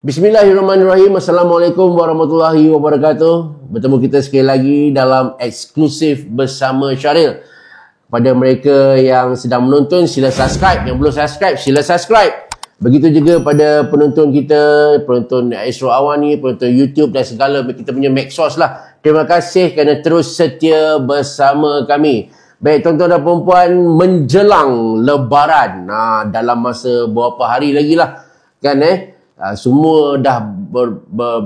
Bismillahirrahmanirrahim. Assalamualaikum warahmatullahi wabarakatuh. Bertemu kita sekali lagi dalam eksklusif bersama Syaril. Pada mereka yang sedang menonton, sila subscribe. Yang belum subscribe, sila subscribe. Begitu juga pada penonton kita, penonton Astro Awani, penonton YouTube dan segala kita punya Maxsource lah. Terima kasih kerana terus setia bersama kami. Baik tuan-tuan dan perempuan, menjelang Lebaran. Dalam masa beberapa hari lagi lah. Kan semua dah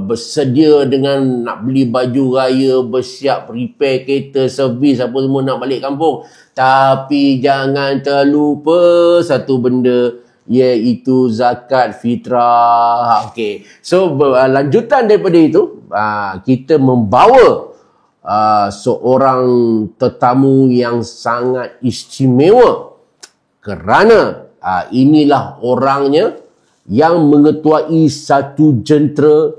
bersedia dengan nak beli baju raya, bersiap repair kereta, servis apa semua nak balik kampung. Tapi jangan terlupa satu benda, iaitu zakat fitrah. Okey. So lanjutan daripada itu, kita membawa seorang tetamu yang sangat istimewa kerana inilah orangnya yang mengetuai satu jentera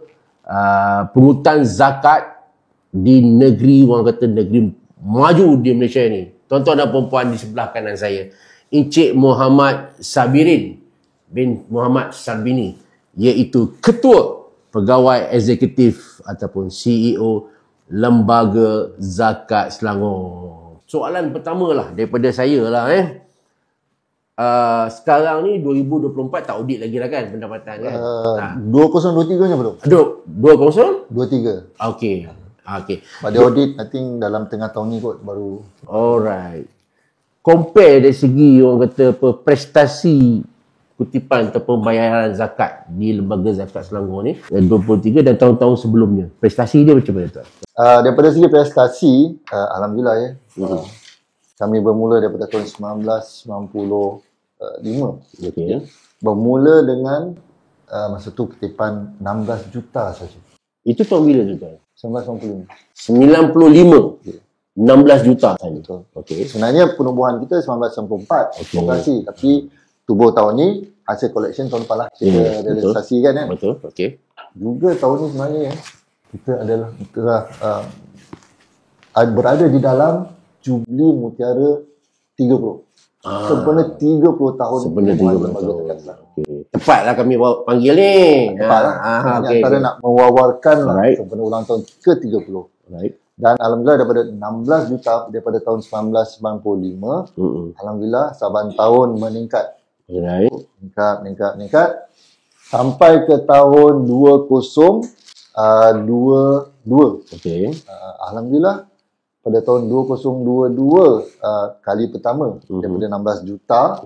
pungutan zakat di negeri, orang kata negeri maju di Malaysia ni. Tuan-tuan dan perempuan di sebelah kanan saya, Encik Muhammad Sabirin bin Muhammad Sarbini, iaitu Ketua Pegawai Eksekutif ataupun CEO Lembaga Zakat Selangor. Soalan pertama lah daripada saya lah sekarang ni 2024 tak audit lagi lah kan pendapatan kan? 2023 nya belum? 2023? Okey. Pada audit I think dalam tengah tahun ni kot baru. Alright. Compare dari segi orang kata prestasi kutipan atau pembayaran zakat di Lembaga Zakat Selangor ni 2023 dan tahun-tahun sebelumnya. Prestasi dia macam mana tu? Daripada segi prestasi, alhamdulillah kami bermula daripada tahun 1995. Okey. Bermula dengan masa tu kutipan 16 juta saja. Itu tahun bila tu tuan? 1995. 95. Okay. 16 juta saja. Betul. Okey. Sebenarnya penubuhan kita 1994 operasi, tapi tubuh tahun ni hasil collection tahun depan lah kita realisasi kan. Betul. Okey. Juga tahun ni sebenarnya kita telah berada di dalam Jubli Mutiara 30. Sempena 30 tahun. Sempena 30 tahun. Okay. Tepatlah kami panggil ni. Tepatlah. Antara nak mewawarkan sempena ulang tahun ke-30. Right. Dan alhamdulillah daripada 16 juta daripada tahun 1995, alhamdulillah saban tahun meningkat. Right. Meningkat sampai ke tahun 2022. Okey. Alhamdulillah pada tahun 2022 kali pertama daripada 16 juta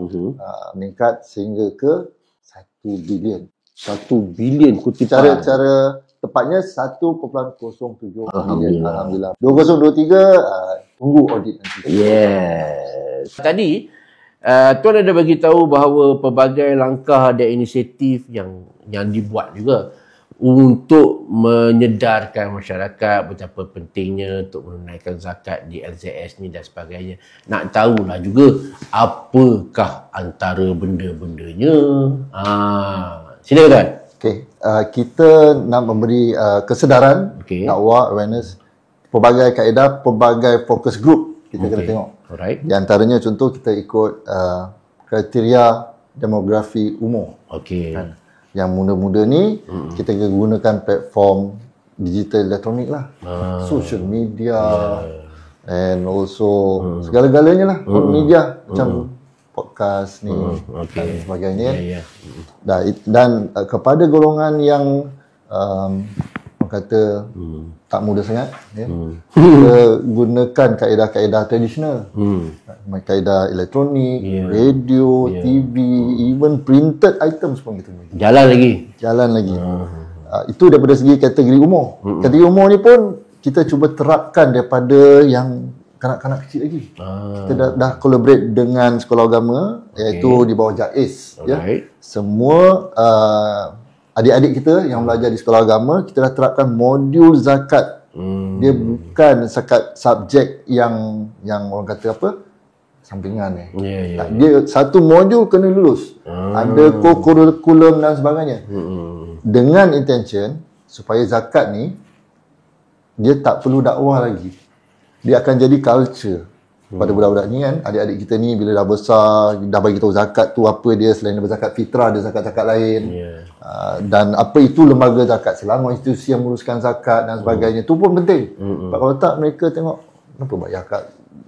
meningkat sehingga ke 1 bilion. 1 bilion kutipan. Cara tepatnya 1.07 bilion. Alhamdulillah. 2023 tunggu audit nanti. Yes. Tadi tuan ada bagi tahu bahawa pelbagai langkah dan inisiatif yang dibuat juga untuk menyedarkan masyarakat betapa pentingnya untuk menunaikan zakat di LZS ni dan sebagainya. Nak tahulah juga apakah antara benda-bendanya. Sila tuan. Okey, kita nak memberi kesedaran, dakwah, awareness, pelbagai kaedah, pelbagai focus group kita kena tengok. Alright. Di antaranya contoh kita ikut kriteria demografi umur. Okey. Kan? Yang muda-muda ni kita gunakan platform digital elektronik lah, social media, and also segala-galanya lah, media macam podcast ni dan sebagainya. Dan kepada golongan yang orang kata tak muda sangat, kita gunakan kaedah-kaedah tradisional, kaedah elektronik, radio, TV, even printed items pun kita guna. Jalan lagi. Itu daripada segi kategori umur. Kategori umur ni pun kita cuba terapkan daripada yang kanak-kanak kecil lagi. Kita dah collaborate dengan sekolah agama, iaitu di bawah JAIS. Semua adik-adik kita yang belajar di sekolah agama, kita dah terapkan modul zakat. Dia bukan sekat subjek yang orang kata apa, sampingan dia satu modul kena lulus. Ada kurikulum dan sebagainya. Dengan intention supaya zakat ni dia tak perlu dakwah lagi. Dia akan jadi culture. kepada budak-budak ni kan, adik-adik kita ni bila dah besar, dah bagi tahu zakat tu apa dia, selain daripada zakat fitrah, ada zakat-zakat lain. Dan apa itu lembaga zakat, Selangor institusi yang menguruskan zakat dan sebagainya, tu pun penting. Kalau tak mereka tengok, kenapa bayar kat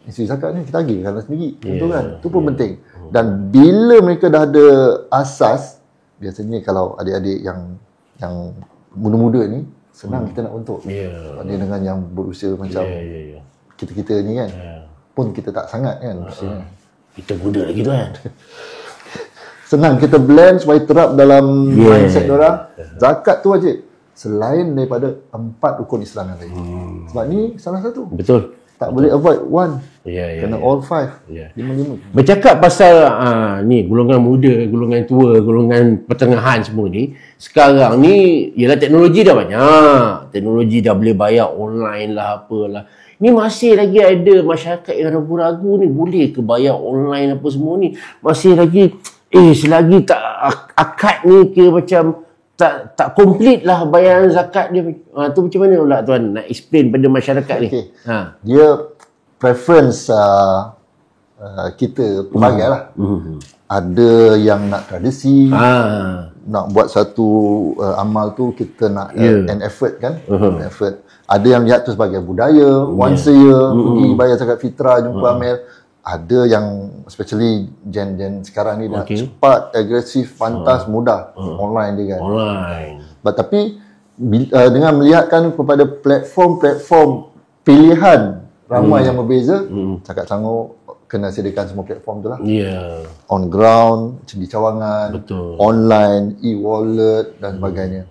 institusi zakat ni, kita agihkan sendiri, tentu kan, tu pun penting. Dan bila mereka dah ada asas, biasanya kalau adik-adik yang muda-muda ni, senang kita nak untuk. Dia dengan yang berusia macam kita-kita ni kan, pun kita tak sangat kan usianya. Kita muda lagi tu kan. Senang kita blend supaya terap dalam mindset diorang. Zakat tu wajib, selain daripada 4 rukun Islam yang lain. Sebab ni salah satu. Betul. Tak boleh avoid one. Kena all 5. 5. Bercakap pasal ni golongan muda, golongan tua, golongan pertengahan semua ni, sekarang ni ialah teknologi dah banyak. Teknologi dah boleh bayar online lah, apalah. Ni masih lagi ada masyarakat yang ragu-ragu ni, boleh ke bayar online apa semua ni. Masih lagi selagi tak akad ni kira macam tak complete lah bayaran zakat dia. Tu macam mana pula tuan nak explain pada masyarakat ni? Dia preference kita pelbagai lah. Ada yang nak tradisi, nak buat satu amal tu kita nak an effort kan, effort. Ada yang lihat tu sebagai budaya, once a year pergi bayar zakat fitrah, jumpa amil. Ada yang especially gen sekarang ni dah cepat, agresif, pantas, mudah. Online dia kan. Tapi dengan melihatkan kepada platform pilihan ramai yang berbeza, Zakat Selangor kena sediakan semua platform tu lah. On ground, di cawangan, online, e-wallet dan sebagainya.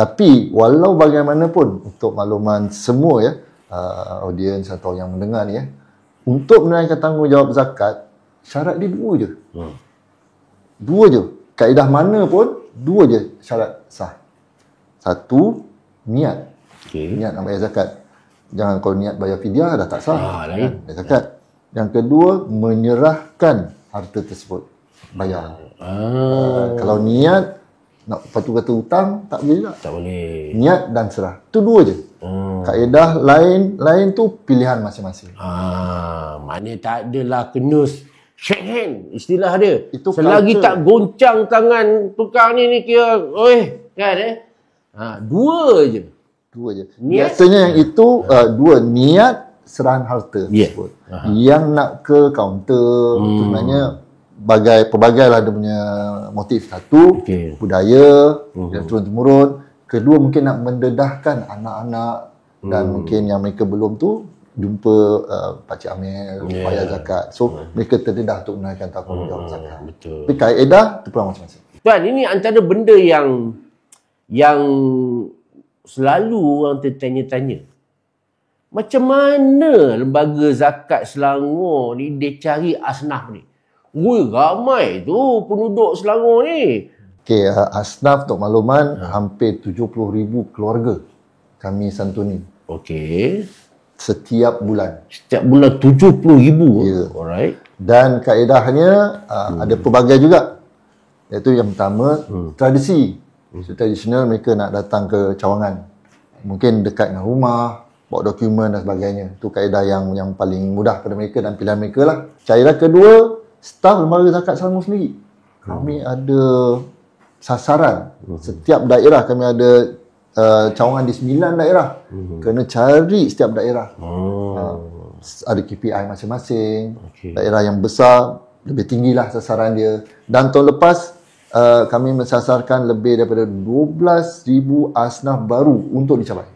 Tapi walau bagaimanapun, untuk makluman semua ya, audiens atau yang mendengar ni ya, untuk menunaikan tanggungjawab zakat, syarat dia 2 je. 2 je. Kaedah mana pun 2 je syarat sah. 1, niat. Niat nak bayar zakat. Jangan kalau niat bayar fidyah dah tak sah. Bayar zakat. Yang kedua, menyerahkan harta tersebut. Bayar. Kalau niat nak patu kata hutang, tak boleh tak? Tak boleh. Niat dan serah. Itu 2 je. Kaedah lain tu pilihan masing-masing. Maknanya tak adalah kena shake hand, istilah dia. Itu selagi culture. tak goncang tangan tukang ni kira, kan 2 je. 2 je. Biasanya yang itu 2, niat, serahan harta tersebut. Yang nak ke kaunter, sebenarnya pelbagai lah dia punya motif. 1, budaya dan turun-temurun. Kedua, mungkin nak mendedahkan anak-anak dan mungkin yang mereka belum tu jumpa pakcik amil, bayar zakat. So mereka terdedah untuk menunaikan tanggungjawab zakat. Tapi kaedah tu pun macam-macam. Tuan, ini antara benda yang selalu orang tertanya-tanya. Macam mana lembaga zakat Selangor ni dia cari asnaf ni? Ramai tu penduduk Selangor ni. Asnaf untuk makluman hampir 70,000 keluarga kami santuni. Setiap bulan. Setiap bulan 70,000. Alright. Dan kaedahnya ada pelbagai juga. Iaitu yang pertama, tradisi. Tradisional mereka nak datang ke cawangan. Mungkin dekat dengan rumah, bawa dokumen dan sebagainya. Itu kaedah yang paling mudah pada mereka dan pilihan mereka lah. Kaedah kedua, staf lembaga zakat Selangor sendiri. Kami ada sasaran. Setiap daerah kami ada cawangan di 9 daerah. Kena cari setiap daerah. Ada KPI masing-masing. Daerah yang besar lebih tinggilah sasaran dia. Dan tahun lepas kami mensasarkan lebih daripada 12,000 asnaf baru untuk dicapai.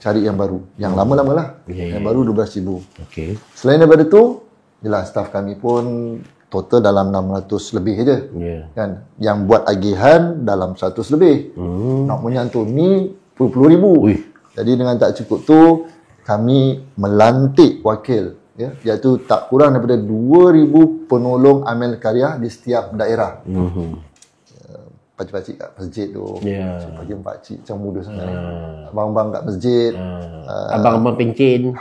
Cari yang baru. Yang lama-lama lah. Yang baru 12,000. Selain daripada tu, jelah staf kami pun total dalam 600 lebih je. Kan? Yang buat agihan dalam 100 lebih. Nak menyantuni puluh ribu. Jadi dengan tak cukup tu, kami melantik wakil. Iaitu tak kurang daripada 2,000 penolong amal karyah di setiap daerah. Pakcik-pakcik kat masjid tu. Pagi pakcik macam muda sangat. Abang-abang kat masjid. Abang-abang pencen.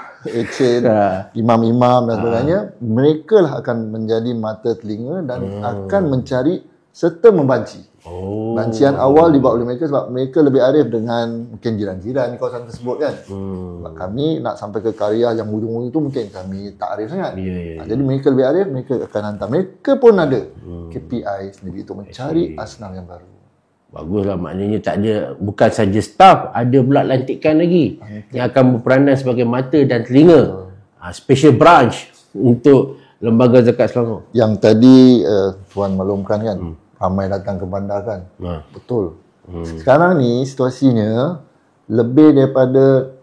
Imam-imam dan sebagainya. Mereka lah akan menjadi mata telinga dan akan mencari serta membanci. Oh. Bancian awal dibuat oleh mereka sebab mereka lebih arif dengan mungkin jiran-jiran di kawasan tersebut kan. Sebab kami nak sampai ke karya yang ujung-ujung tu mungkin kami tak arif sangat. Jadi mereka lebih arif, mereka akan hantar. Mereka pun ada KPI sendiri untuk mencari arsenal yang baru. Baguslah, maknanya tak ada, bukan saja staff, ada pula lantikan lagi yang akan berperanan sebagai mata dan telinga. Special branch untuk Lembaga Zakat Selangor. Yang tadi Tuan maklumkan kan, ramai datang ke bandar kan. Betul. Sekarang ni situasinya lebih daripada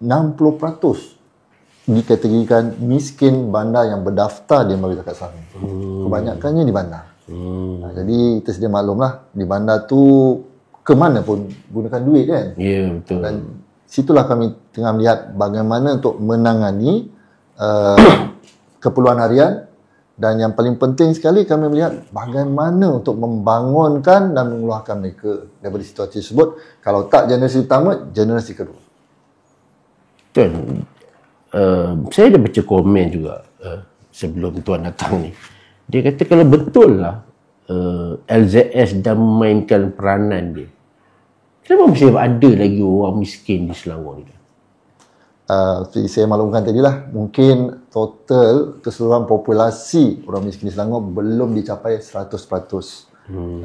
60% dikategorikan miskin bandar yang berdaftar di Lembaga Zakat Selangor. Kebanyakannya di bandar. Jadi kita sedia maklumlah, di bandar tu ke mana pun gunakan duit kan. Ya, betul. Dan situlah kami tengah melihat bagaimana untuk menangani keperluan harian, dan yang paling penting sekali kami melihat bagaimana untuk membangunkan dan mengeluarkan mereka daripada situasi tersebut. Kalau tak generasi pertama, generasi kedua. Tuan, saya ada baca komen juga sebelum Tuan datang ni. Dia kata kalau betul lah LZS dah memainkan peranan dia, kenapa masih ada lagi orang miskin di Selangor ni? Seperti saya maklumkan tadi lah, mungkin total keseluruhan populasi orang miskin di Selangor belum dicapai 100%.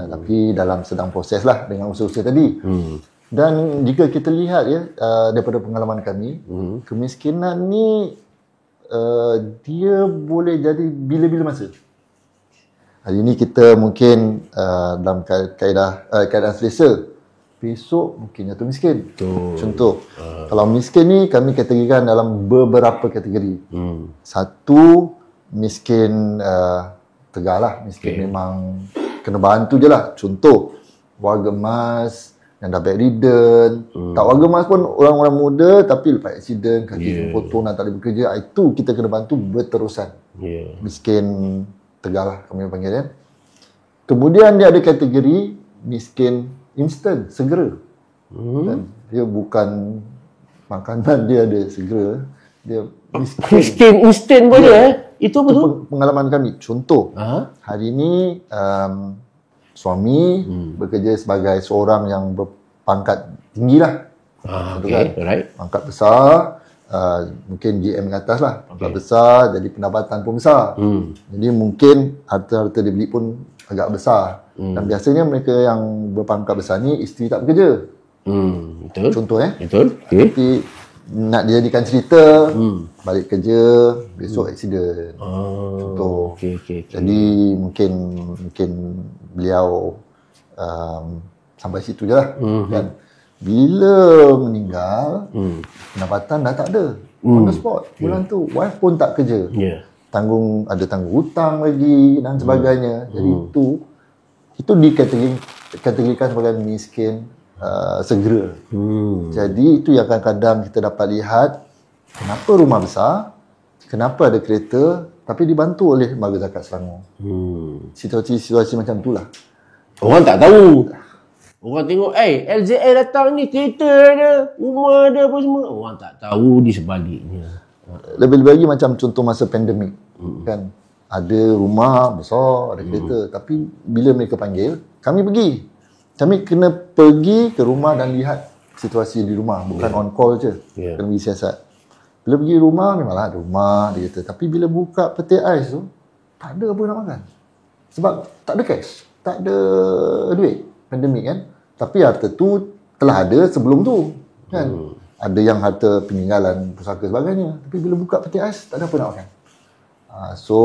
Tapi dalam sedang proses lah dengan usaha-usaha tadi. Dan jika kita lihat ya, daripada pengalaman kami, kemiskinan ni dia boleh jadi bila-bila masa. Hari ini kita mungkin dalam keadaan selesa, besok mungkin jatuh miskin. Contoh, kalau miskin ni kami kategorikan dalam beberapa kategori. Satu, miskin tegar lah, miskin memang kena bantu je lah. Contoh, warga emas yang dah bedridden, tak warga emas pun orang-orang muda tapi lepas aksiden, kaki potong dan tak boleh bekerja, itu kita kena bantu berterusan. Miskin tegar lah kami panggil kan. Kemudian dia ada kategori miskin instant, segera. Dan dia bukan makanan dia ada segera, dia Miskin instant pun dia. Itu apa tu? Pengalaman kami. Contoh, hari ini suami bekerja sebagai seorang yang berpangkat tinggi lah. Right. Pangkat besar, mungkin GM ke atas lah. Pangkat besar, jadi pendapatan pun besar. Jadi mungkin harta-harta dia beli pun agak besar. Dan biasanya mereka yang berpangkat besar ni isteri tak bekerja. Betul. Contoh Betul. Tapi nak dijadikan cerita, balik kerja, besok aksiden. Contoh. Jadi mungkin beliau sampai situ je lah. Kan? Bila meninggal, pendapatan dah tak ada. On the spot. Bulan tu, wife pun tak kerja. Ada tanggung hutang lagi dan sebagainya. Jadi itu dikategorikan sebagai miskin segera. Jadi itu yang kadang-kadang kita dapat lihat, kenapa rumah besar, kenapa ada kereta, tapi dibantu oleh Lembaga Zakat Selangor. Situasi macam itulah. Orang tak tahu. Orang tengok, LZA datang ni, kereta ada, rumah ada, apa semua. Orang tak tahu di sebaliknya. Lebih-lebih lagi macam contoh masa pandemik. Kan? Ada rumah besar, ada kereta. Tapi bila mereka panggil, kami pergi. Kami kena pergi ke rumah dan lihat situasi di rumah. Bukan on call je. Kena pergi siasat. Bila pergi rumah, memanglah ada rumah, ada kereta. Tapi bila buka peti ais tu, tak ada apa nak makan. Sebab tak ada cash. Tak ada duit. Pandemik kan. Tapi harta tu telah ada sebelum tu. Kan? Ada yang harta peninggalan, pusaka sebagainya. Tapi bila buka peti ais, tak ada apa nak makan. So,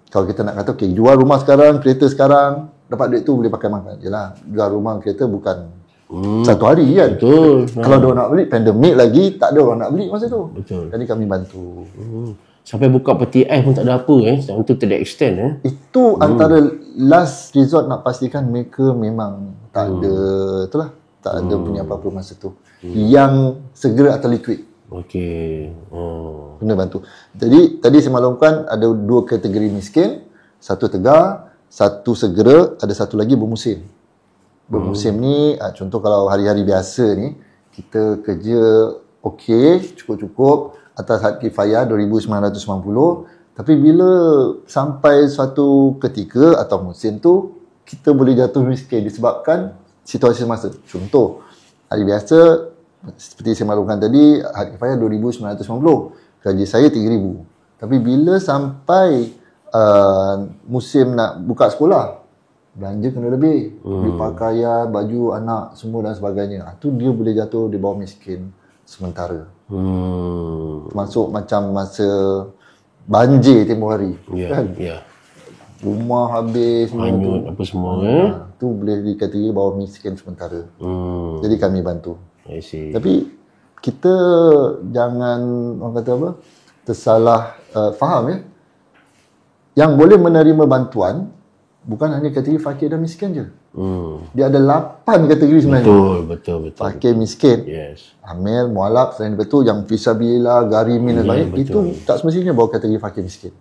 kalau kita nak kata, jual rumah sekarang, kereta sekarang, dapat duit tu boleh pakai makan. Yelah, jual rumah, kereta bukan satu hari kan. Betul. Kalau dia nak beli, pandemik lagi, tak ada orang nak beli masa tu. Betul. Jadi kami bantu. Sampai buka peti ais pun tak ada apa untuk to the extent Itu antara last resort nak pastikan mereka memang tak ada itulah, tak ada punya apa-apa masa tu. Yang segera atau liquid. Kena bantu. Jadi tadi saya maklumkan ada dua kategori miskin, satu tegar, satu segera, ada satu lagi bermusim. Bermusim ni contoh kalau hari-hari biasa ni kita kerja cukup-cukup atas had kifayah 2,990, tapi bila sampai suatu ketika atau musim tu kita boleh jatuh miskin disebabkan situasi semasa. Contoh, hari biasa seperti saya maklumkan tadi, hari kifayah 2,990, gaji saya 3,000. Tapi bila sampai musim nak buka sekolah, belanja kena lebih, beli pakaian, baju anak semua dan sebagainya. Tu dia boleh jatuh di bawah miskin sementara. Termasuk macam masa banjir tempoh hari, kan? Rumah habis, hanyut apa semua. Tu boleh dikategori bawah miskin sementara. Jadi kami bantu. I see. Tapi kita jangan, orang kata apa, tersalah faham ya. Yang boleh menerima bantuan bukan hanya kategori fakir dan miskin je. Dia ada 8 kategori sebenarnya. Betul. Fakir, miskin, Yes. amil, mualaf, selain betul, yang fisabilillah, garimin dan sebagainya, itu tak semestinya bawa kategori fakir miskin.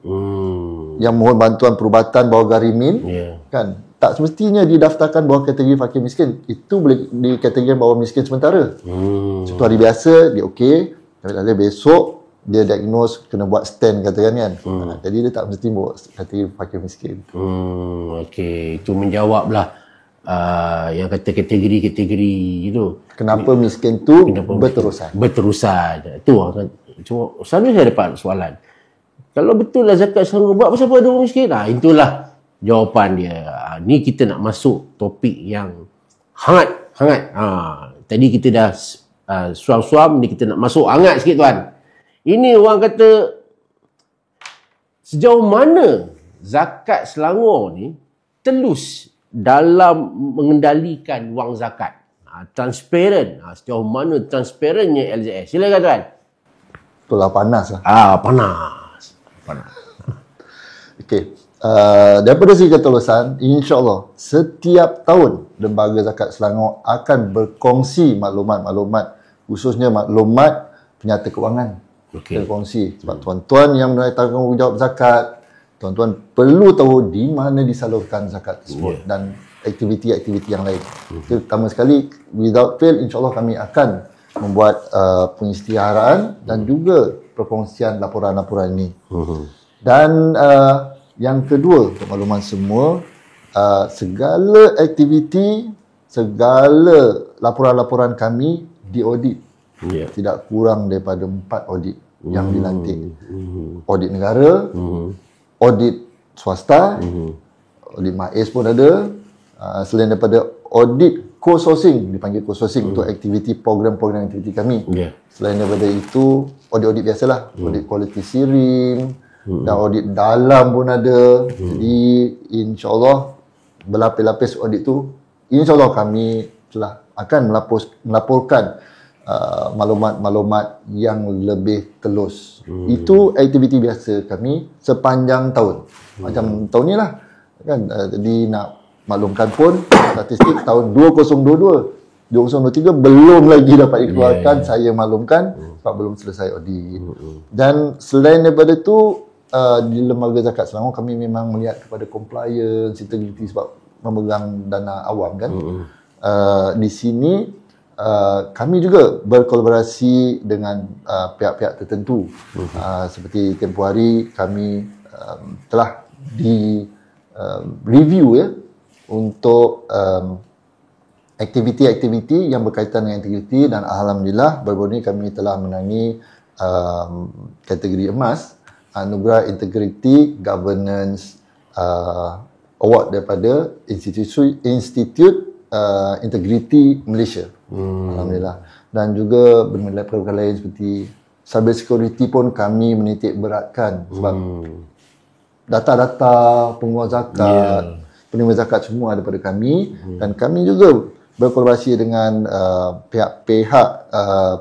Yang mohon bantuan perubatan bawa garimin, kan, tak semestinya didaftarkan bawah kategori fakir miskin. Itu boleh dikategorikan bawah miskin sementara. Contoh hari biasa dia okey, tapi besok dia diagnose kena buat stent katakan kan. Jadi dia tak mesti bawa kategori fakir miskin. Okey, itu menjawablah yang kata kategori-kategori itu. Kenapa miskin tu berterusan? Berterusan. Tu cuma selalu saya dapat soalan. Kalau betul lah zakat selangor buat pasal apa ada orang miskin? Itulah jawapan dia. Ni kita nak masuk topik yang hangat. Tadi kita dah suam-suam, ni kita nak masuk hangat sikit tuan. Ini orang kata sejauh mana zakat Selangor ni telus dalam mengendalikan wang zakat. Transparent. Sejauh mana transparannya LZS? Silakan tuan. Itulah panas lah. Panas. Okey. Daripada segi ketulusan, insya-Allah setiap tahun Lembaga Zakat Selangor akan berkongsi maklumat-maklumat, khususnya maklumat penyata kewangan. Berkongsi sebab tuan-tuan yang menaik tanggungjawab zakat, tuan-tuan perlu tahu di mana disalurkan zakat tersebut dan aktiviti-aktiviti yang lain. Itu pertama sekali, without fail insya-Allah kami akan membuat pengisytiharaan dan juga perkongsian laporan-laporan ini. Dan yang kedua, untuk makluman semua, segala aktiviti, segala laporan-laporan kami diaudit. Tidak kurang daripada 4 audit yang dilantik. Audit negara, audit swasta, audit MAIS pun ada. Selain daripada audit co-sourcing, dipanggil co-sourcing untuk aktiviti program-program aktiviti kami. Selain daripada itu, audit biasalah, audit quality SIRIM, dan audit dalam pun ada. Jadi insya-Allah berlapis-lapis audit tu, insya-Allah kami telah akan melaporkan maklumat-maklumat yang lebih telus. Itu aktiviti biasa kami sepanjang tahun. Macam tahun ni lah kan, jadi nak maklumkan pun statistik tahun 2022 2023 belum lagi dapat dikeluarkan. Saya maklumkan sebab belum selesai audit. Dan selain daripada tu, di Lembaga Zakat Selangor kami memang melihat kepada compliance, integriti sebab memegang dana awam kan. Di sini kami juga berkolaborasi dengan pihak-pihak tertentu. Seperti tempoh hari kami telah di review ya untuk aktiviti-aktiviti yang berkaitan dengan integriti, dan alhamdulillah baru-baru ini kami telah menangi kategori emas, Anugerah Integrity Governance Award daripada Institute Integrity Malaysia. Alhamdulillah. Dan juga perkara lain seperti cyber security pun kami menitik beratkan sebab data-data pengeluar zakat, penerima zakat semua daripada kami. Dan kami juga berkolaborasi dengan pihak-pihak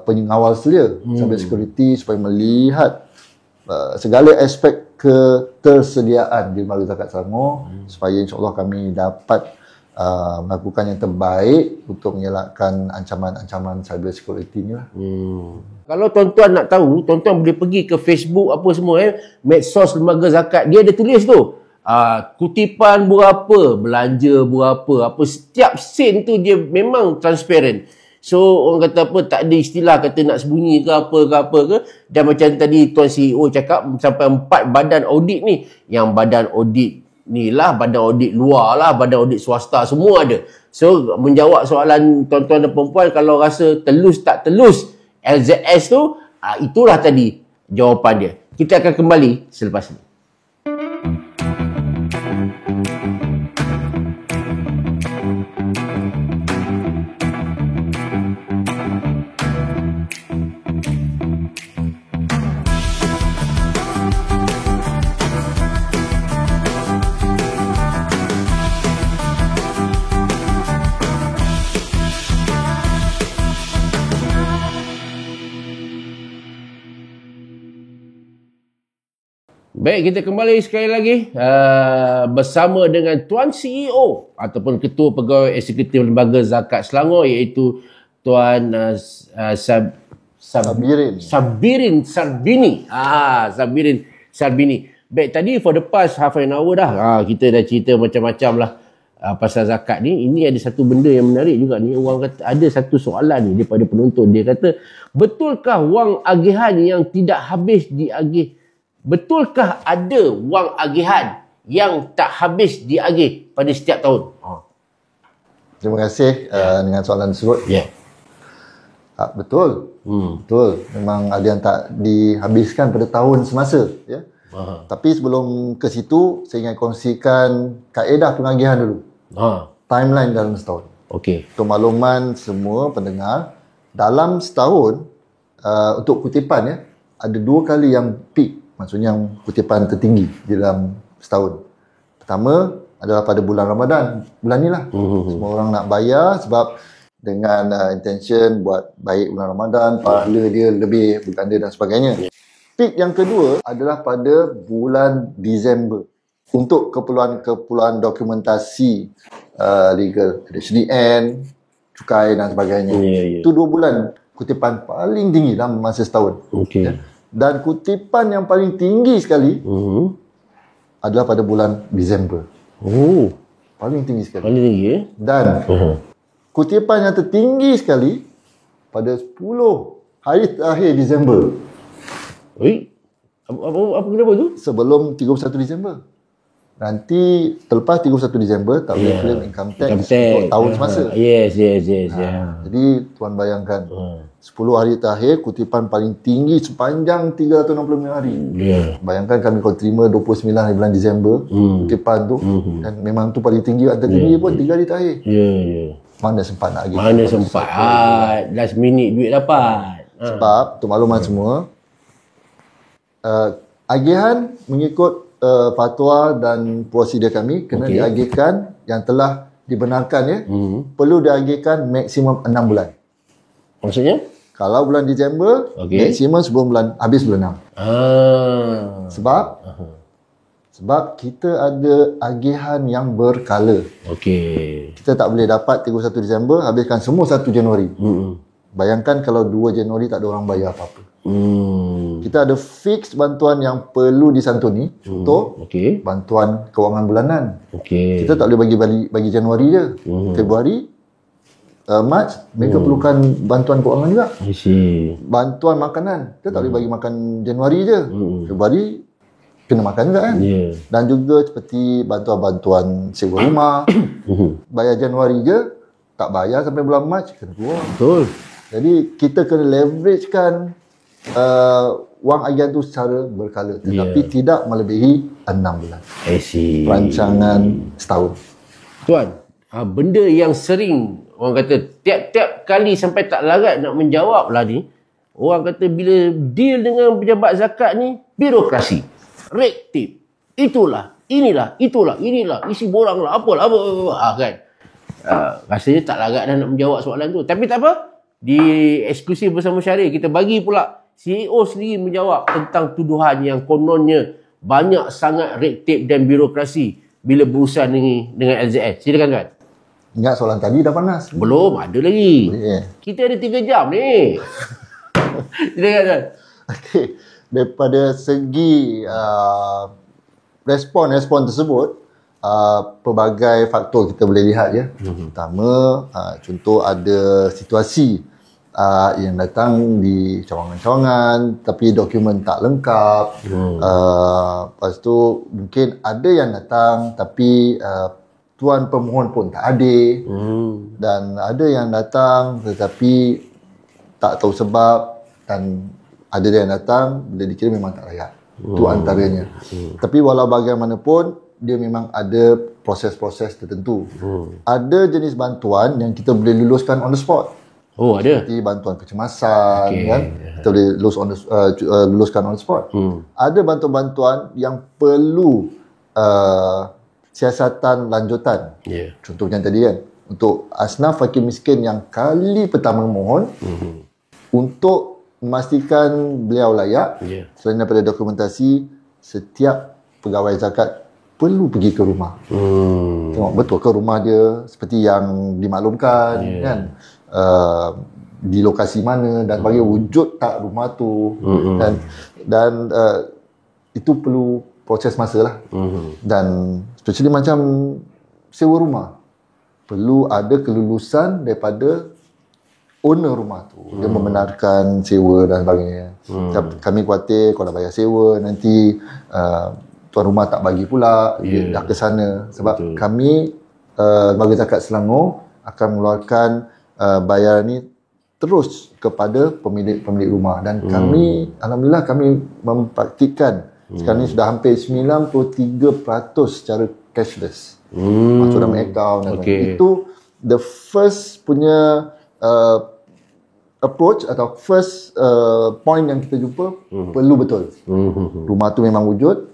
pengawal selia cyber security supaya melihat segala aspek ketersediaan di Lembaga Zakat Selangor supaya insya-Allah kami dapat melakukan yang terbaik untuk mengelakkan ancaman-ancaman cyber security ni lah. Kalau tuan-tuan nak tahu, tuan-tuan boleh pergi ke Facebook apa semua medsos Lembaga Zakat, dia ada tulis tu kutipan berapa, belanja berapa, apa setiap sen tu dia memang transparent. So orang kata apa, tak ada istilah kata nak sembunyi ke apa ke. Dan macam tadi Tuan CEO cakap sampai 4 badan audit ni, yang badan audit ni lah, badan audit luar lah, badan audit swasta, semua ada. So menjawab soalan tuan-tuan dan perempuan, kalau rasa telus tak telus LZS tu, itulah tadi jawapan dia. Kita akan kembali selepas ini. Baik, kita kembali sekali lagi bersama dengan Tuan CEO ataupun Ketua Pegawai Eksekutif Lembaga Zakat Selangor, iaitu Tuan Sabirin Sarbini. Sabirin Sarbini. Baik, tadi for the past half an hour dah kita dah cerita macam-macam lah pasal zakat ni. Ini ada satu benda yang menarik juga ni. Orang kata ada satu soalan ni daripada penonton. Dia kata, betulkah wang agihan yang tidak habis diagih? Betulkah ada wang agihan yang tak habis diagih pada setiap tahun? Terima kasih dengan soalan tersebut. Ya. Betul. Betul. Memang ada yang tak dihabiskan pada tahun semasa. Ya. Tapi sebelum ke situ, saya ingin kongsikan kaedah pengagihan dulu. Timeline dalam setahun. Okey. Untuk makluman semua pendengar, dalam setahun, untuk kutipan ya, ada 2 kali yang peak. Maksudnya yang kutipan tertinggi di dalam setahun. Pertama adalah pada bulan Ramadan. Bulan ni lah. Semua orang nak bayar sebab dengan intention buat baik bulan Ramadan, pahala dia lebih berganda dan sebagainya. Peak yang kedua adalah pada bulan Disember. Untuk keperluan dokumentasi legal, HDN, cukai dan sebagainya. Itu 2 bulan kutipan paling tinggi dalam masa setahun. Okey. Ya. Dan kutipan yang paling tinggi sekali adalah pada bulan Disember. Paling tinggi sekali. Paling tinggi Dan kutipan yang tertinggi sekali pada 10 hari terakhir Disember. Apa kenapa tu? Sebelum 31 Disember. Nanti terlepas 31 Disember tak boleh claim income tax untuk tahun semasa. Yes. Jadi tuan bayangkan 10 hari terakhir kutipan paling tinggi sepanjang 365 hari. Bayangkan kami kalau terima 29 hari bulan Disember kutipan tu, dan memang tu paling tinggi, ada tinggi pun 3 hari terakhir. Mana sempat nak agih? Mana sempat? Last minute duit dapat. Sebab untuk makluman semua, agihan mengikut fatwa dan prosedur kami kena diagihkan yang telah dibenarkan ya. Perlu diagihkan maksimum 6 bulan. Maksudnya? Kalau bulan Disember, maksimum sebelum habis bulan 6. Sebab kita ada agihan yang berkala. Kita tak boleh dapat 31 Disember, habiskan semua 1 Januari. Bayangkan kalau 2 Januari tak ada orang bayar apa-apa. Kita ada fix bantuan yang perlu disantuni. Contoh, bantuan kewangan bulanan. Kita tak boleh bagi Januari je. Februari, Mac, mereka perlukan bantuan kewangan juga. Bantuan makanan, kita tak boleh bagi makan Januari je. Februari kena makan juga kan. Dan juga seperti bantuan-bantuan sewa rumah, bayar Januari je, tak bayar sampai bulan Mac, kena keluar. Betul. Jadi kita kena leveragekan wang agihan tu secara berkala, tetapi tidak melebihi 6 bulan. Rancangan setahun. Tuan, benda yang sering orang kata tiap-tiap kali sampai tak larat nak menjawab lah ni, orang kata bila deal dengan pejabat zakat ni, birokrasi, red tape, itulah, inilah, isi borang lah, apalah, kan. Rasanya tak larat dah nak menjawab soalan tu. Tapi tak apa, di eksklusif bersama Syaril, kita bagi pula CEO sendiri menjawab tentang tuduhan yang kononnya banyak sangat red tape dan birokrasi bila berurusan dengan LZS. Silakan tuan. Ingat soalan tadi dah panas? Belum, ada lagi. Kita ada 3 jam ni. Silakan tuan. Okey. Daripada segi respon tersebut, pelbagai faktor kita boleh lihat ya. Pertama, contoh ada situasi yang datang di cawangan-cawangan tapi dokumen tak lengkap. Lepas tu mungkin ada yang datang tapi tuan pemohon pun tak ada. Dan ada yang datang tetapi tak tahu sebab, dan ada yang datang bila dikira memang tak layak. Itu antaranya. Tapi walau bagaimanapun dia memang ada proses-proses tertentu. Ada jenis bantuan yang kita boleh luluskan on the spot. Oh, ada. Seperti bantuan kecemasan, kan? Kita boleh luluskan on the spot. Ada bantuan-bantuan yang perlu siasatan lanjutan. Contohnya tadi kan, untuk asnaf fakir miskin yang kali pertama mohon, untuk memastikan beliau layak, selain daripada dokumentasi, setiap pegawai zakat perlu pergi ke rumah. Tengok betul ke rumah dia seperti yang dimaklumkan, kan? Di lokasi mana dan bagi wujud tak rumah tu, dan itu perlu proses masa lah. Dan especially macam sewa rumah, perlu ada kelulusan daripada owner rumah tu, dia membenarkan sewa dan sebagainya. Kami khawatir kalau dah bayar sewa nanti tuan rumah tak bagi pula, dia dah ke sana. Sebab kami Lembaga Zakat Selangor akan mengeluarkan bayaran ni terus kepada pemilik rumah, dan kami alhamdulillah kami mempraktikkan sekarang ni sudah hampir 93% secara cashless, masuk dalam akaun. Itu the first punya approach atau first point yang kita jumpa. Perlu betul rumah tu memang wujud,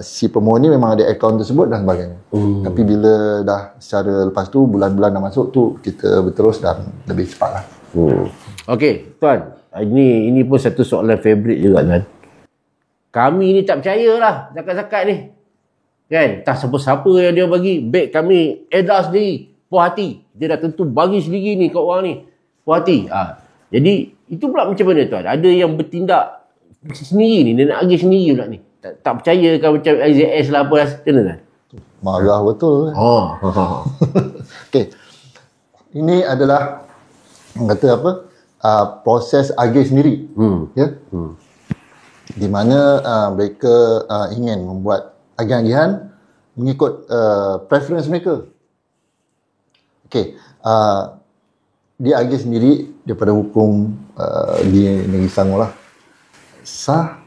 si pemohon ni memang ada akaun tersebut dan sebagainya. Tapi bila dah secara lepas tu bulan-bulan dah masuk tu, kita berterus dan lebih cepat lah. Okey, Tuan, ini pun satu soalan favourite juga, Tuan. Kami ni tak percayalah zakat-zakat ni, kan? Tak siapa-siapa yang dia bagi, beg kami edar sendiri, puas hati. Dia dah tentu bagi sendiri ni kat orang ni, puas hati. Jadi itu pula macam mana, Tuan? Ada yang bertindak sendiri ni, dia nak agih sendiri pula ni. Tak percaya kan, macam IZS lah apa lah, macam mana? Marah betul. Okey. Ini adalah kata apa? Proses agih sendiri. Ya. Di mana mereka ingin membuat agihan-agihan mengikut preference mereka. Okey. Dia agih sendiri daripada hukum di negeri Selangor lah. Sah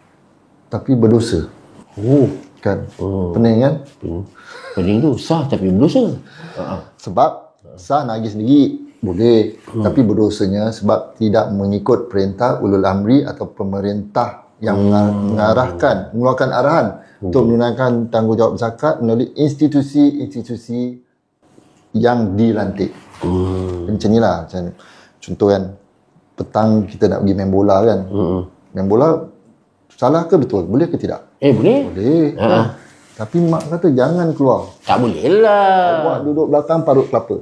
tapi berdosa. Kan? Pening kan? Pening tu, sah tapi berdosa. Sebab sah nak agih sendiri boleh, tapi berdosanya sebab tidak mengikut perintah ulul amri atau pemerintah yang mengeluarkan arahan untuk menunaikan tanggungjawab zakat melalui institusi-institusi yang dilantik. Macam ni lah. Contoh kan, petang kita nak pergi main bola kan. Main bola, salah ke betul? Boleh ke tidak? Boleh. Boleh. Tapi mak kata jangan keluar. Tak boleh lah. Awak duduk belakang parut kelapa.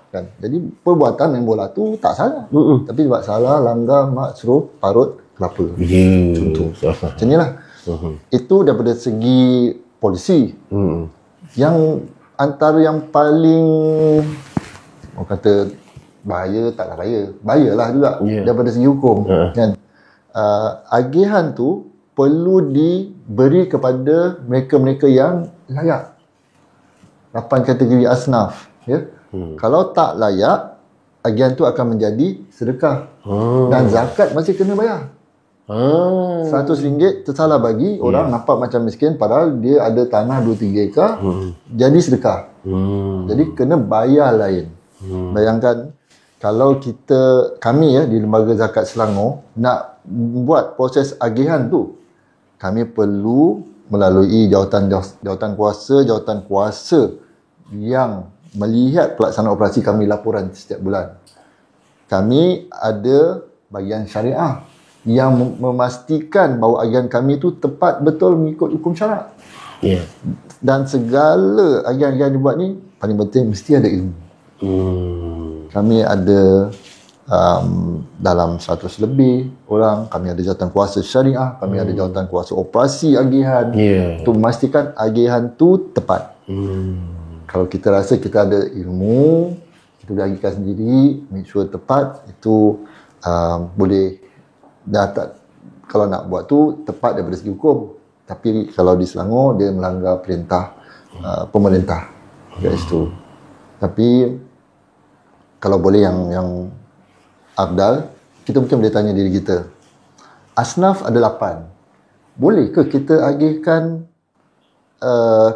Kan? Jadi perbuatan main bola tu tak salah. Tapi sebab salah, langgar, mak suruh parut kelapa. Contoh. Macam ni lah. Itu daripada segi polisi. Yang antara yang paling orang kata bahaya, taklah bahaya lah juga daripada segi hukum. Kan? Agihan tu perlu diberi kepada mereka-mereka yang layak. 8 kategori asnaf, ya. Kalau tak layak, agihan tu akan menjadi sedekah. Dan zakat masih kena bayar. RM100 tersalah bagi orang nampak macam miskin padahal dia ada tanah 2-3 ekar, jadi sedekah. Jadi kena bayar lain. Bayangkan kalau kami di Lembaga Zakat Selangor nak buat proses agihan tu, kami perlu melalui jawatan kuasa yang melihat pelaksanaan operasi kami, laporan setiap bulan. Kami ada bahagian syariah yang memastikan bahawa agihan kami tu tepat betul mengikut hukum syarak. Dan segala agihan-agihan dibuat ni paling penting mesti ada ilmu. Kami ada dalam 100 lebih orang. Kami ada jawatan kuasa syariah, kami ada jawatan kuasa operasi agihan untuk memastikan agihan tu tepat. Kalau kita rasa kita ada ilmu, kita boleh agihkan sendiri, make sure tepat. Itu boleh kalau nak buat tu tepat daripada segi hukum. Tapi kalau di Selangor dia melanggar perintah pemerintah kat situ. Tapi kalau boleh yang afdal, kita mungkin boleh tanya diri kita, asnaf ada 8, boleh ke kita agihkan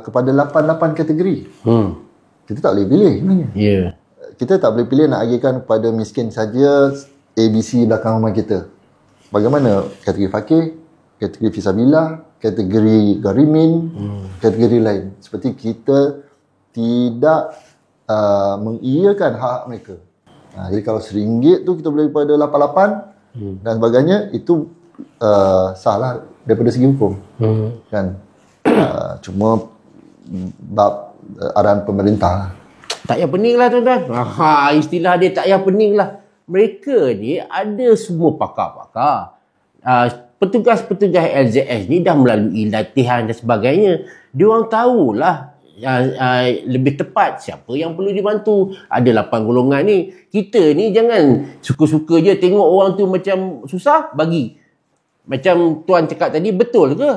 kepada 8 kategori? Kita tak boleh pilih sebenarnya. Kita tak boleh pilih nak agihkan kepada miskin saja, ABC belakang rumah kita. Bagaimana kategori fakir, kategori fisabilillah, kategori garimin, kategori lain. Seperti kita tidak mengiyakan hak mereka. Jadi kalau RM1 tu kita boleh pada 88 dan sebagainya, itu salah daripada segi hukum. Kan? Cuma bab arahan pemerintah. Tak payah pening lah tuan-tuan. Istilah dia tak payah pening lah. Mereka ni ada semua pakar-pakar. Petugas-petugas LZS ni dah melalui latihan dan sebagainya. Diorang tahulah lebih tepat siapa yang perlu dibantu. Ada 8 golongan ni. Kita ni jangan suka-suka je tengok orang tu macam susah, bagi. Macam tuan cakap tadi, betul ke?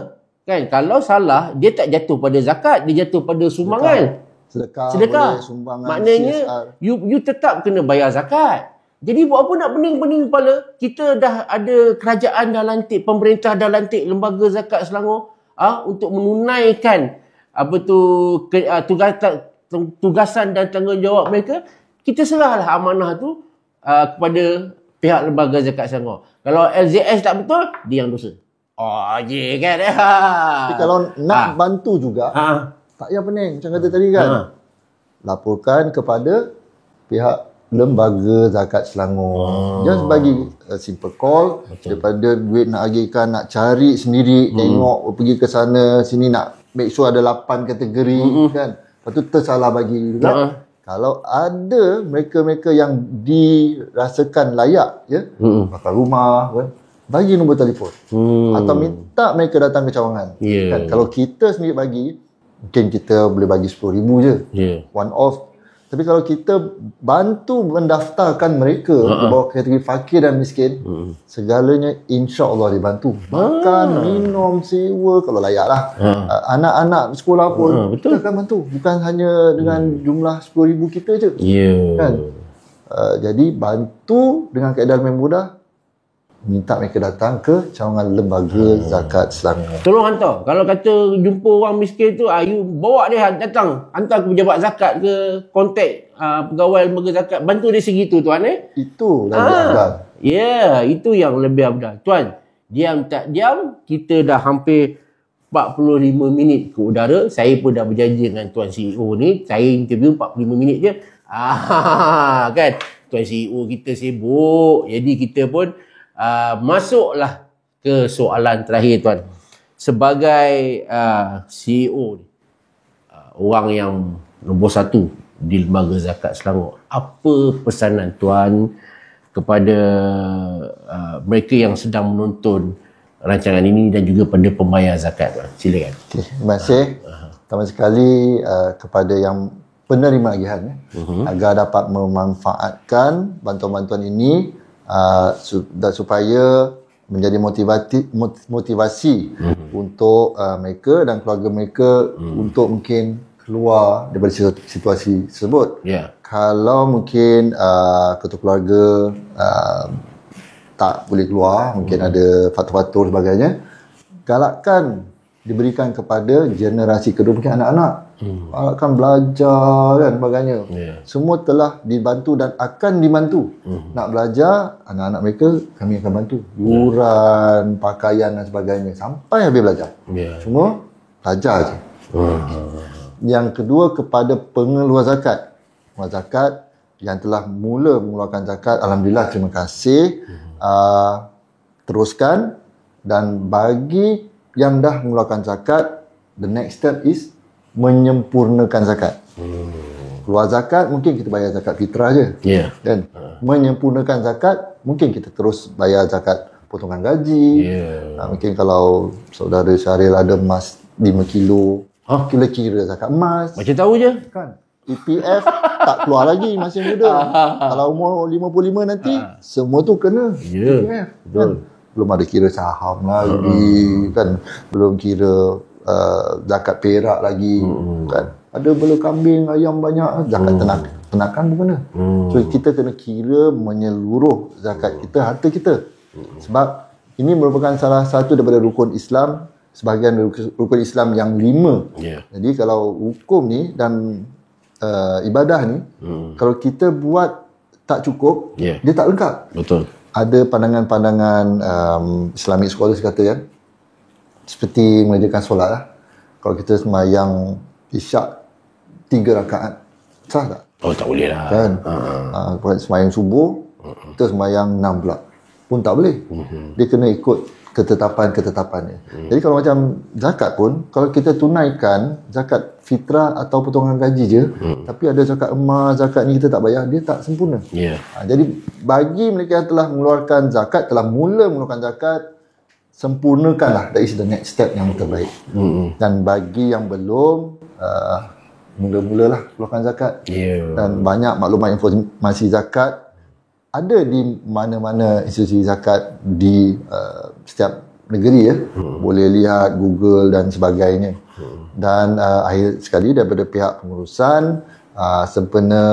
Kan? Kalau salah, dia tak jatuh pada zakat, dia jatuh pada sumbangan. Sedekah. Boleh, sumbangan, maknanya CSR. you tetap kena bayar zakat. Jadi buat apa nak pening-pening kepala? Kita dah ada kerajaan dah lantik, pemerintah dah lantik lembaga zakat Selangor untuk menunaikan tugasan dan tanggungjawab mereka. Kita serahlah amanah tu kepada pihak lembaga zakat Selangor. Kalau LZS tak betul, dia yang dosa. Kan. Tapi kalau nak bantu juga, tak payah pening. Macam kata tadi kan, laporkan kepada pihak lembaga zakat Selangor. Just bagi simple call. Betul. Daripada duit nak agihkan, nak cari sendiri, tengok, pergi ke sana sini, nak make sure ada 8 kategori kan. Lepas tu tersalah bagi juga. Kalau ada mereka-mereka yang dirasakan layak, bakal rumah kan, bagi nombor telefon atau minta mereka datang ke cawangan. Kan? Kalau kita sendiri bagi, mungkin kita boleh bagi RM10,000 je, one off. Tapi kalau kita bantu mendaftarkan mereka di bawah kategori fakir dan miskin, segalanya insya-Allah dibantu. Makan, minum, sewa kalau layak lah. Anak-anak sekolah pun kita akan bantu. Bukan hanya dengan jumlah RM10,000 kita je. Kan? Jadi bantu dengan keadaan yang mudah. Minta mereka datang ke cawangan lembaga zakat Selangor. Tolong hantar. Kalau kata jumpa orang miskin tu, you bawa dia datang. Hantar ke pejabat zakat ke, kontak pegawai lembaga zakat. Bantu dia segitu tuan. Itu lebih afdal. Itu yang lebih afdal. Tuan, diam tak diam, kita dah hampir 45 minit ke udara. Saya pun dah berjanji dengan Tuan CEO ni. Saya interview 45 minit je. Kan? Tuan CEO kita sibuk. Jadi kita pun masuklah ke soalan terakhir tuan. Sebagai CEO ni, orang yang nombor 1 di lembaga zakat Selangor, apa pesanan tuan kepada mereka yang sedang menonton rancangan ini dan juga pada pembayar zakat tuan? Silakan. Terima kasih. Pertama sekali kepada yang penerima agihan agar dapat memanfaatkan bantuan-bantuan ini dan supaya menjadi motivasi untuk mereka dan keluarga mereka untuk mungkin keluar daripada situasi tersebut. Kalau mungkin ketua keluarga tak boleh keluar, mungkin ada faktor-faktor sebagainya, galakkan diberikan kepada generasi kedua, mungkin anak-anak. Galakkan belajar dan sebagainya. Semua telah dibantu dan akan dibantu. Nak belajar, anak-anak mereka kami akan bantu. Yuran, pakaian dan sebagainya sampai habis belajar. Cuma belajar je. Yang kedua, kepada pengeluar zakat. Pengeluar zakat yang telah mula mengeluarkan zakat, alhamdulillah, terima kasih. Teruskan, dan bagi yang dah mengeluarkan zakat, the next step is menyempurnakan zakat. Keluar zakat, mungkin kita bayar zakat fitrah je. Dan menyempurnakan zakat, mungkin kita terus bayar zakat potongan gaji. Mungkin kalau saudara Syaril ada emas 5 kilo, kira-kira zakat emas. Macam tahu je. Kan? EPF tak keluar lagi masih muda. Kalau umur 55 nanti semua tu kena EPF. Kan? Belum ada kira saham lagi kan, belum kira zakat perak lagi kan. Ada bela kambing, ayam banyak, zakat tenakan pun kena. So kita kena kira menyeluruh zakat kita, harta kita. Sebab ini merupakan salah satu daripada rukun Islam, sebahagian rukun Islam yang 5. Jadi kalau hukum ni dan ibadah ni, kalau kita buat tak cukup, dia tak lengkap. Betul. Ada pandangan-pandangan Islamic scholars kata kan, seperti mengerjakan solat lah. Kalau kita sembahyang isyak 3 rakaat, sah tak? Oh, tak boleh lah. Kan? Sembahyang subuh, kita sembahyang 6 pula. Pun tak boleh. Dia kena ikut ketetapan-ketetapannya. Jadi kalau macam zakat pun, kalau kita tunaikan zakat fitrah atau potongan gaji je, tapi ada zakat emas, zakat ni kita tak bayar, dia tak sempurna. Jadi bagi mereka yang telah mengeluarkan zakat, telah mula mengeluarkan zakat, sempurnakanlah. That is the next step yang terbaik. Dan bagi yang belum, mula-mulalah keluarkan zakat. Dan banyak maklumat informasi zakat ada di mana-mana institusi zakat di setiap negeri ya. Boleh lihat Google dan sebagainya. Dan akhir sekali daripada pihak pengurusan sempena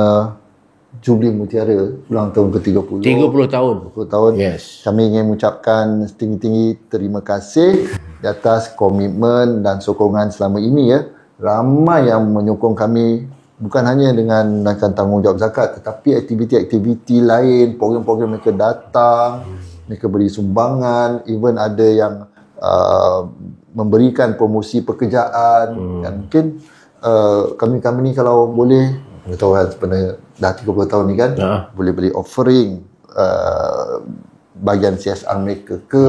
Jubli Mutiara ulang tahun ke-30. 30 tahun. 30 tahun. Yes. Kami ingin mengucapkan setinggi-tinggi terima kasih di atas komitmen dan sokongan selama ini ya. Ramai yang menyokong kami, bukan hanya dengan menaikkan tanggungjawab zakat, tetapi aktiviti-aktiviti lain, program-program mereka datang, mereka beri sumbangan, even ada yang memberikan promosi pekerjaan. Dan mungkin kami ni kalau boleh, kita tahu kan sebenarnya dah 30 tahun ni kan, boleh beli offering bahagian CSR mereka ke,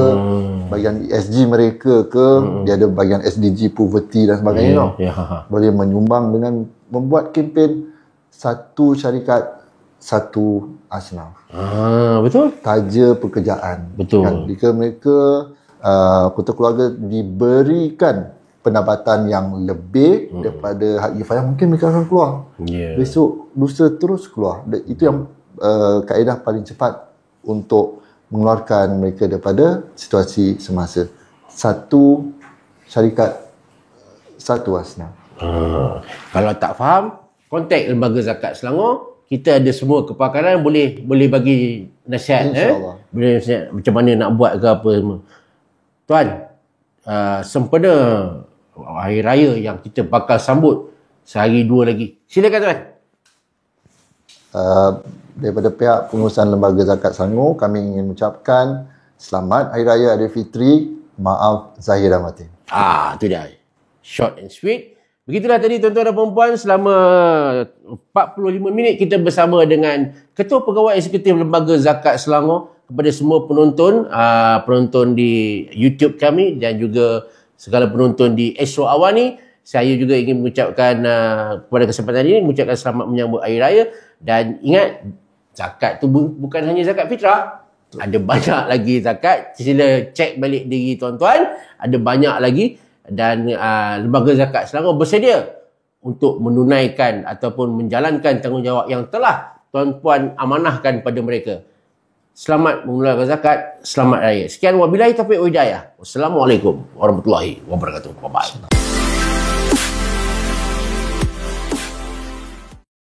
bahagian ESG mereka ke, dia ada bahagian SDG poverty dan sebagainya. Boleh menyumbang dengan membuat kempen satu syarikat, satu asnaf. Betul. Taja pekerjaan. Betul. Kan? Jika mereka kota keluarga diberikan pendapatan yang lebih daripada hak kifayah, mungkin mereka akan keluar. Besok, lusa terus keluar. Itu yang kaedah paling cepat untuk mengeluarkan mereka daripada situasi semasa. Satu syarikat, satu asnaf. Kalau tak faham, kontak Lembaga Zakat Selangor. Kita ada semua kepakaran, boleh bagi nasihat. Boleh nasihat macam mana nak buat ke apa semua. Tuan, sempena Hari Raya yang kita bakal sambut sehari 2 lagi. Silakan tuan. Daripada pihak pengurusan Lembaga Zakat Selangor, kami ingin mengucapkan selamat Hari Raya Aidilfitri. Maaf zahir dan batin. Itu dia. Short and sweet. Begitulah tadi tuan-tuan dan perempuan, selama 45 minit kita bersama dengan Ketua Pegawai Eksekutif Lembaga Zakat Selangor. Kepada semua penonton, penonton di YouTube kami dan juga segala penonton di Astro Awani, saya juga ingin mengucapkan pada kesempatan ini, mengucapkan selamat menyambut Hari Raya. Dan ingat, zakat tu bukan hanya zakat fitrah. Ada banyak lagi zakat. Sila cek balik diri tuan-tuan. Ada banyak lagi. Dan Lembaga Zakat Selangor bersedia untuk menunaikan ataupun menjalankan tanggungjawab yang telah tuan-puan amanahkan pada mereka. Selamat mengeluarkan zakat, selamat raya. Sekian wabillahi taufiq wal hidayah. Wassalamualaikum warahmatullahi wabarakatuh. Bye-bye.